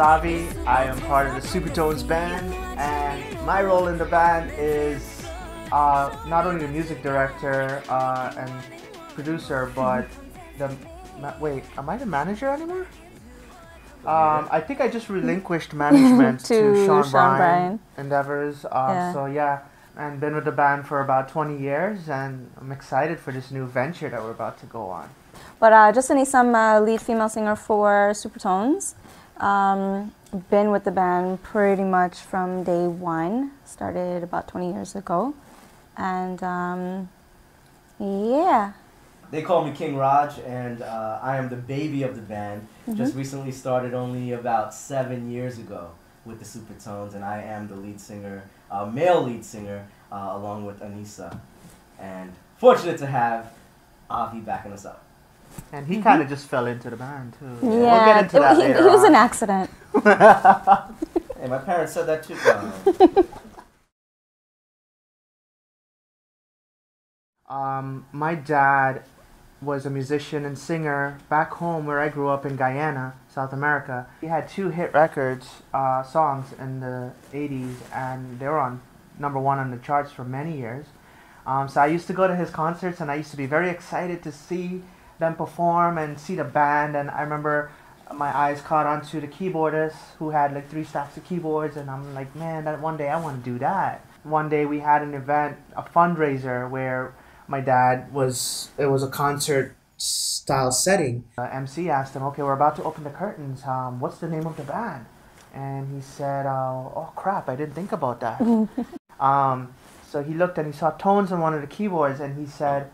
Avi. I am part of the SupertoneS band, and my role in the band is not only the music director and producer, but wait, am I the manager anymore? I think I just relinquished management to Sean Bryan, Endeavours. So yeah, and been with the band for about 20 years, and I'm excited for this new venture that we're about to go on. But just Anisa, I'm lead female singer for SupertoneS. Been with the band pretty much from day one. Started about 20 years ago, and yeah. They call me King Raj, and I am the baby of the band. Just recently started only about 7 years ago with the SupertoneS, and I am the lead singer, male lead singer, along with Anisa. And fortunate to have Avi backing us up. And he kind of just fell into the band too. Yeah, we'll get into that later he was on. an accident. Hey, my parents said that too. My dad was a musician and singer back home where I grew up in Guyana, South America. He had 2 hit records, songs in the 80s, and they were on #1 on the charts for many years. So I used to go to his concerts, and I used to be very excited to see them perform and see the band. And I remember my eyes caught onto the keyboardist who had like 3 stacks of keyboards, and I'm like, man, that one day I want to do that. One day we had an event, a fundraiser, where my dad it was a concert style setting. MC asked him, okay, we're about to open the curtains. What's the name of the band? And he said, oh crap, I didn't think about that. So he looked and he saw tones on one of the keyboards, and he said,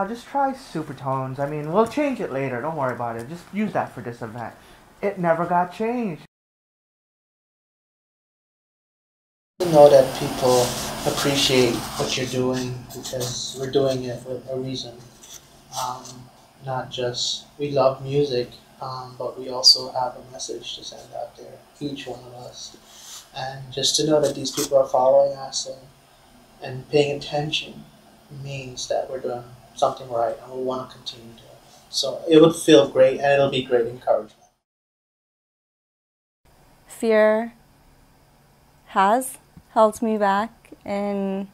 just try SupertoneS. I mean, we'll change it later. Don't worry about it. Just use that for this event. It never got changed. To know that people appreciate what you're doing, because we're doing it with a reason. Not just we love music, but we also have a message to send out there, each one of us. And just to know that these people are following us and paying attention means that we're doing something right, and we want to continue to. So it would feel great, and it'll be great encouragement. Fear has held me back in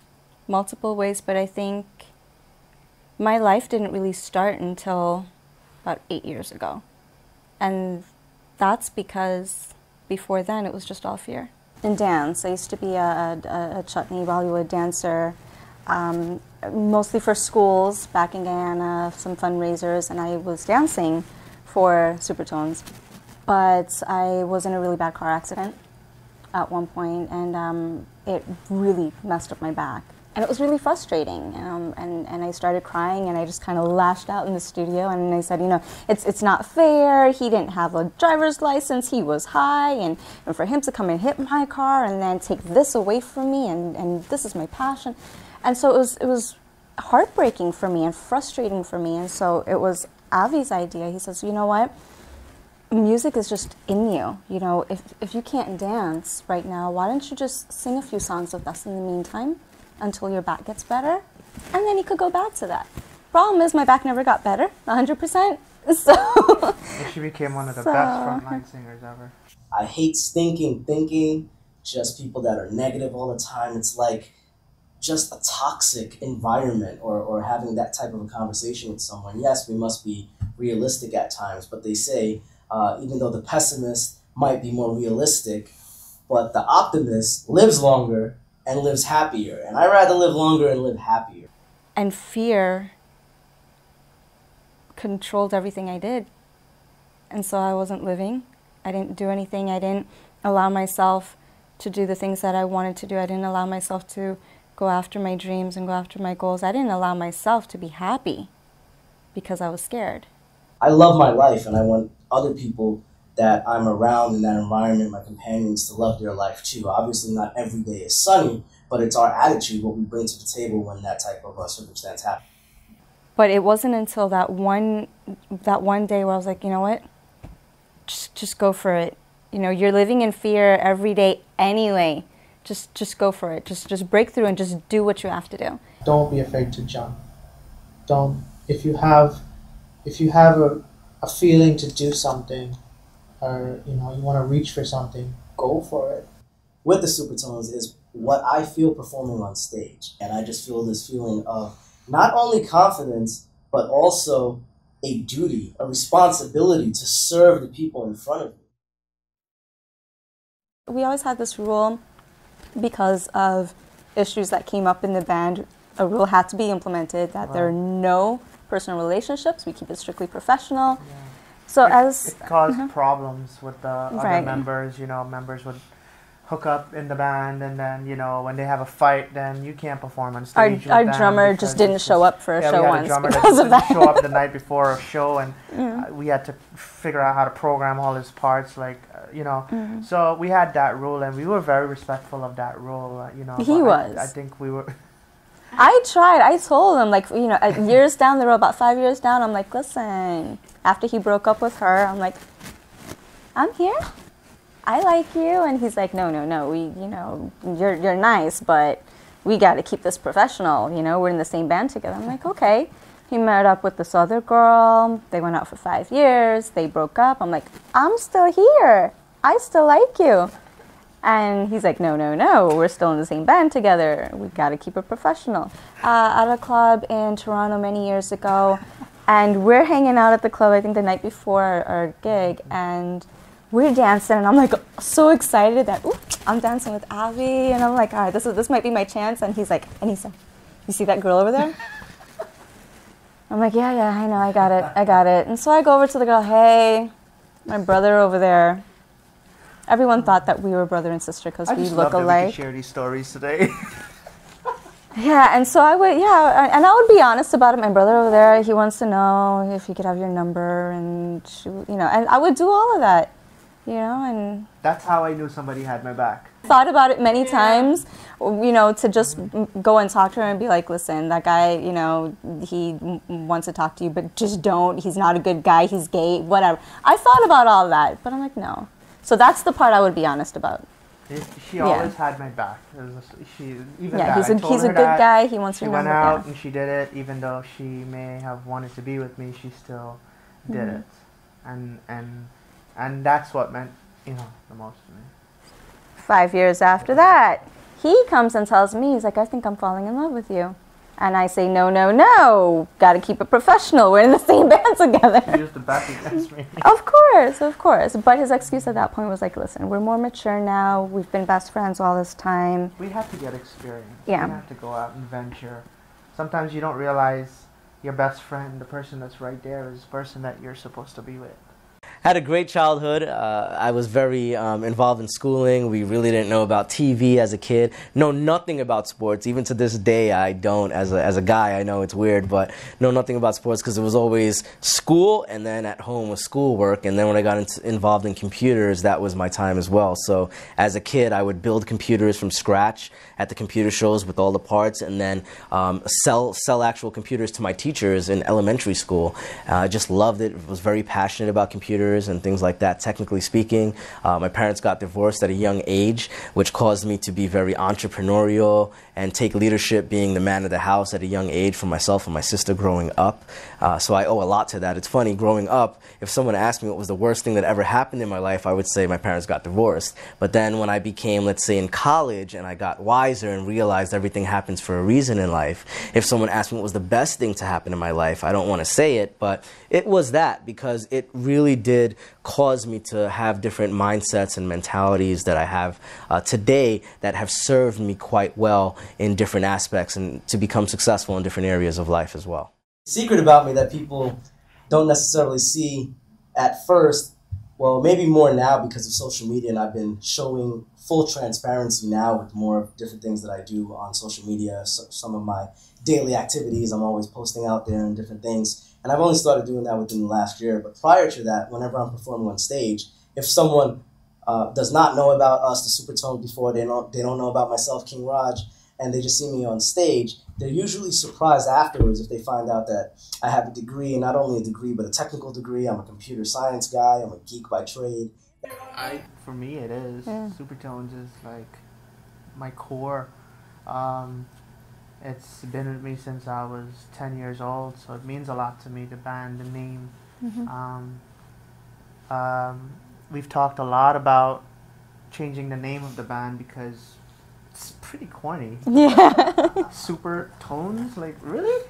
multiple ways, but I think my life didn't really start until about 8 years ago. And that's because before then it was just all fear. In dance, I used to be a chutney Bollywood dancer, mostly for schools back in Guyana, some fundraisers, and I was dancing for SupertoneS. But I was in a really bad car accident at one point, and it really messed up my back. And it was really frustrating, and I started crying, and I just kind of lashed out in the studio, and I said, you know, it's not fair. He didn't have a driver's license, he was high, and for him to come and hit my car and then take this away from me, and this is my passion. And so it was heartbreaking for me and frustrating for me, and so it was Avi's idea. He says, you know what? Music is just in you. You know, if you can't dance right now, why don't you just sing a few songs with us in the meantime until your back gets better? And then you could go back to that. Problem is, my back never got better, 100%. So she became one of the best frontline singers ever. I hate thinking, just people that are negative all the time. It's like just a toxic environment, or having that type of a conversation with someone. Yes, we must be realistic at times, but they say, even though the pessimist might be more realistic, but the optimist lives longer and lives happier. And I'd rather live longer and live happier. And fear controlled everything I did. And so I wasn't living. I didn't do anything. I didn't allow myself to do the things that I wanted to do. I didn't allow myself to go after my dreams and go after my goals. I didn't allow myself to be happy because I was scared. I love my life, and I want other people that I'm around in that environment, my companions, to love their life too. Obviously not every day is sunny, but it's our attitude, what we bring to the table when that type of circumstance happens. But it wasn't until that one day where I was like, you know what, just go for it. You know, you're living in fear every day anyway. Just go for it. Just break through and just do what you have to do. Don't be afraid to jump. If you have a feeling to do something, are, you know, you want to reach for something, go for it. With the Supertones is what I feel performing on stage. And I just feel this feeling of not only confidence, but also a duty, a responsibility to serve the people in front of me. We always had this rule because of issues that came up in the band. A rule had to be implemented that there are no personal relationships. We keep it strictly professional. Yeah. So it caused problems with the other Right. members. You know, members would hook up in the band, and then, you know, when they have a fight, then you can't perform on stage. Our with them drummer because just didn't it's show up for a show we had once a drummer because that of that. didn't show up the night before a show, and we had to figure out how to program all his parts, like, you know. So we had that rule, and we were very respectful of that rule, you know. He was. I think we were. I tried. I told him, like, you know, years down the road, about 5 years down, I'm like, listen, after he broke up with her, I'm like, I'm here. I like you. And he's like, no, we, you know, you're nice, but we got to keep this professional. You know, we're in the same band together. I'm like, okay. He met up with this other girl. They went out for 5 years. They broke up. I'm like, I'm still here. I still like you. And he's like, no, we're still in the same band together. We got to keep it professional. At a club in Toronto many years ago, and we're hanging out at the club, I think the night before our gig, and we're dancing, and I'm like so excited that, ooh, I'm dancing with Avi, and I'm like, all right, this might be my chance. And he's like, Anisa, you see that girl over there? I'm like, yeah, I know, I got it. And so I go over to the girl, hey, my brother over there. Everyone thought that we were brother and sister because we look alike. I just share these stories today. Yeah, and so I would, and I would be honest about it. My brother over there, he wants to know if he could have your number, and you know, and I would do all of that, you know, and That's how I knew somebody had my back. thought about it many times, you know, to just go and talk to her and be like, listen, that guy, you know, he wants to talk to you, but just don't. He's not a good guy. He's gay, whatever. I thought about all that, but I'm like, no. So that's the part I would be honest about. She always had my back. He's a good guy. He wants to She remember. went out and she did it, even though she may have wanted to be with me. She still did it, and that's what meant, you know, the most to me. 5 years after that, he comes and tells me, he's like, I think I'm falling in love with you. And I say, no, got to keep it professional. We're in the same band together. He used the back against me. Of course. But his excuse at that point was like, listen, we're more mature now. We've been best friends all this time. We have to get experience. Yeah. We have to go out and venture. Sometimes you don't realize your best friend, the person that's right there, is the person that you're supposed to be with. Had a great childhood. I was very involved in schooling. We really didn't know about TV as a kid. Know nothing about sports. Even to this day, I don't. As a guy, I know it's weird, but know nothing about sports because it was always school, and then at home was schoolwork. And then when I got involved in computers, that was my time as well. So as a kid, I would build computers from scratch at the computer shows with all the parts, and then sell actual computers to my teachers in elementary school. I just loved it. Was very passionate about computers and things like that. Technically speaking, my parents got divorced at a young age, which caused me to be very entrepreneurial and take leadership, being the man of the house at a young age for myself and my sister growing up. So I owe a lot to that. It's funny, growing up, if someone asked me what was the worst thing that ever happened in my life, I would say my parents got divorced. But then when I became, let's say, in college, and I got wiser and realized everything happens for a reason in life, if someone asked me what was the best thing to happen in my life, I don't want to say it, but it was that, because it really did cause me to have different mindsets and mentalities that I have today that have served me quite well in different aspects and to become successful in different areas of life as well. Secret about me that people don't necessarily see at first, well, maybe more now because of social media, and I've been showing full transparency now with more different things that I do on social media. So some of my daily activities I'm always posting out there and different things. And I've only started doing that within the last year. But prior to that, whenever I'm performing on stage, if someone does not know about us, the Supertones, before they don't know about myself, King Raj, and they just see me on stage, they're usually surprised afterwards if they find out that I have a degree, and not only a degree, but a technical degree. I'm a computer science guy. I'm a geek by trade. For me, it is. Yeah. Supertones is like my core. It's been with me since I was 10 years old, so it means a lot to me, the band, the name. we've talked a lot about changing the name of the band because it's pretty corny. Yeah. SupertoneS, like, really?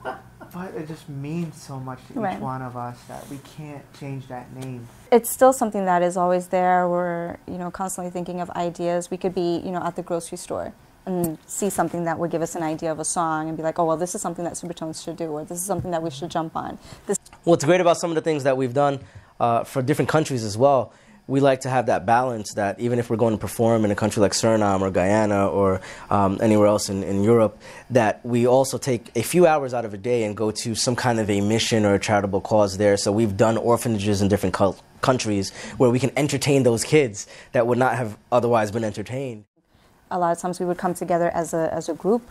But it just means so much to each one of us that we can't change that name. It's still something that is always there. We're, you know, constantly thinking of ideas. We could be, you know, at the grocery store and see something that would give us an idea of a song and be like, oh, well, this is something that SupertoneS should do, or this is something that we should jump on. What's great about some of the things that we've done for different countries as well, we like to have that balance that even if we're going to perform in a country like Suriname or Guyana or anywhere else in Europe, that we also take a few hours out of a day and go to some kind of a mission or a charitable cause there. So we've done orphanages in different countries where we can entertain those kids that would not have otherwise been entertained. A lot of times we would come together as a group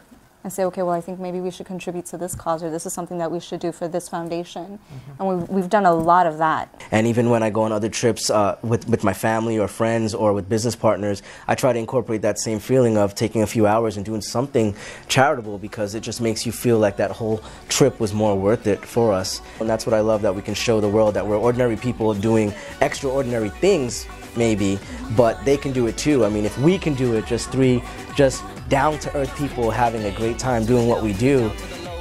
and say, okay, well, I think maybe we should contribute to this cause, or this is something that we should do for this foundation. And we've done a lot of that. And even when I go on other trips with my family or friends or with business partners, I try to incorporate that same feeling of taking a few hours and doing something charitable, because it just makes you feel like that whole trip was more worth it for us. And that's what I love, that we can show the world that we're ordinary people doing extraordinary things, maybe, but they can do it too. I mean, if we can do it, just down-to-earth people having a great time doing what we do,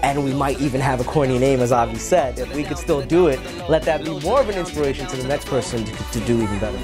and we might even have a corny name, as Avi said, if we could still do it, let that be more of an inspiration to the next person to do even better.